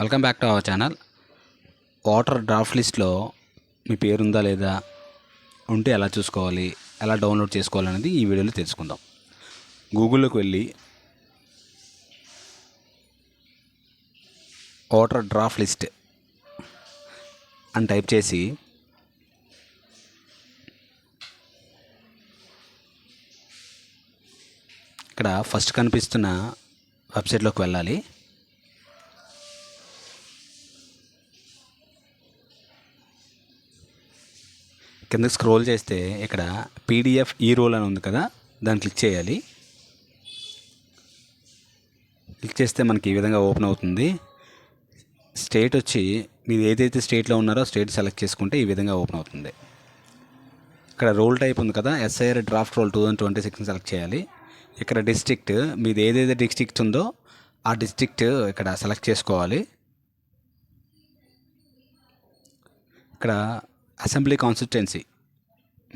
Welcome back to our channel. Water draft లిస్ట్లో మీ పేరు ఉందా లేదా, ఉంటే ఎలా చూసుకోవాలి, ఎలా డౌన్లోడ్ చేసుకోవాలనేది ఈ వీడియోలో తెలుసుకుందాం. గూగుల్లోకి వెళ్ళి వాటర్ డ్రాఫ్ట్ లిస్ట్ అని టైప్ చేసి ఇక్కడ ఫస్ట్ కనిపిస్తున్న వెబ్సైట్లోకి వెళ్ళాలి. కిందకి స్క్రోల్ చేస్తే ఇక్కడ పీడిఎఫ్ ఈ రోల్ అని ఉంది కదా, దాన్ని క్లిక్ చేయాలి. క్లిక్ చేస్తే మనకి ఈ విధంగా ఓపెన్ అవుతుంది. స్టేట్ వచ్చి మీరు ఏదైతే స్టేట్లో ఉన్నారో స్టేట్ సెలెక్ట్ చేసుకుంటే ఈ విధంగా ఓపెన్ అవుతుంది. ఇక్కడ రోల్ టైప్ ఉంది కదా, ఎస్ఐఆర్ డ్రాఫ్ట్ రోల్ 2026 సెలెక్ట్ చేయాలి. ఇక్కడ డిస్ట్రిక్ట్ మీది ఏదైతే డిస్ట్రిక్ట్ ఉందో ఆ డిస్ట్రిక్ట్ ఇక్కడ సెలెక్ట్ చేసుకోవాలి. ఇక్కడ అసెంబ్లీ కాన్స్టిట్యుయెన్సీ,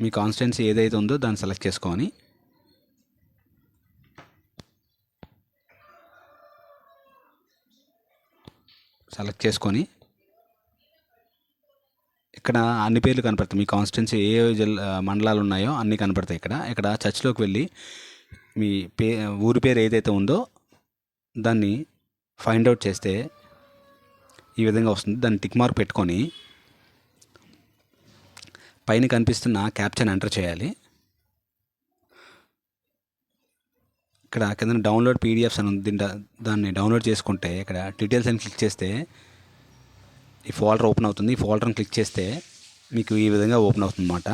మీ కాన్స్టిట్యుయెన్సీ ఏదైతే ఉందో దాన్ని సెలెక్ట్ చేసుకొని ఇక్కడ అన్ని పేర్లు కనపడతాయి. మీ కాన్స్టిట్యుయెన్సీ ఏ మండలాలు ఉన్నాయో అన్నీ కనపడతాయి. ఇక్కడ చర్చ్లోకి వెళ్ళి మీ ఊరి పేరు ఏదైతే ఉందో దాన్ని ఫైండ్ అవుట్ చేస్తే ఈ విధంగా వస్తుంది. దాన్ని టిక్ మార్క్ పెట్టుకొని పైన కనిపిస్తున్న క్యాప్చర్ ఎంటర్ చేయాలి. ఇక్కడ కింద డౌన్లోడ్ పీడిఎఫ్స్ అని ఉంది, దాన్ని డౌన్లోడ్ చేసుకుంటే ఇక్కడ డీటెయిల్స్ అని క్లిక్ చేస్తే ఈ ఫోల్డర్ ఓపెన్ అవుతుంది. ఈ ఫోల్డర్ని క్లిక్ చేస్తే మీకు ఈ విధంగా ఓపెన్ అవుతుంది అన్నమాట.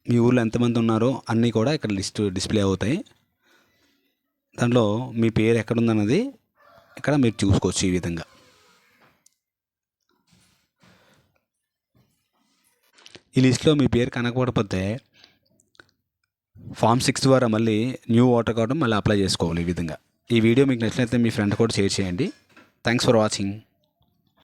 మీ ఊళ్ళో ఎంతమంది ఉన్నారో అన్నీ కూడా ఇక్కడ లిస్ట్ డిస్ప్లే అవుతాయి. దాంట్లో మీ పేరు ఎక్కడుందన్నది ఇక్కడ మీరు చూసుకోవచ్చు. ఈ విధంగా ఈ లిస్ట్లో మీ పేరు కనకపోతే ఫామ్ 6 ద్వారా మళ్ళీ న్యూ ఓటర్ కార్డు మళ్ళీ అప్లై చేసుకోవాలి. ఈ విధంగా ఈ వీడియో మీకు నచ్చినట్లయితే మీ ఫ్రెండ్ కూడా షేర్ చేయండి. Thanks for watching.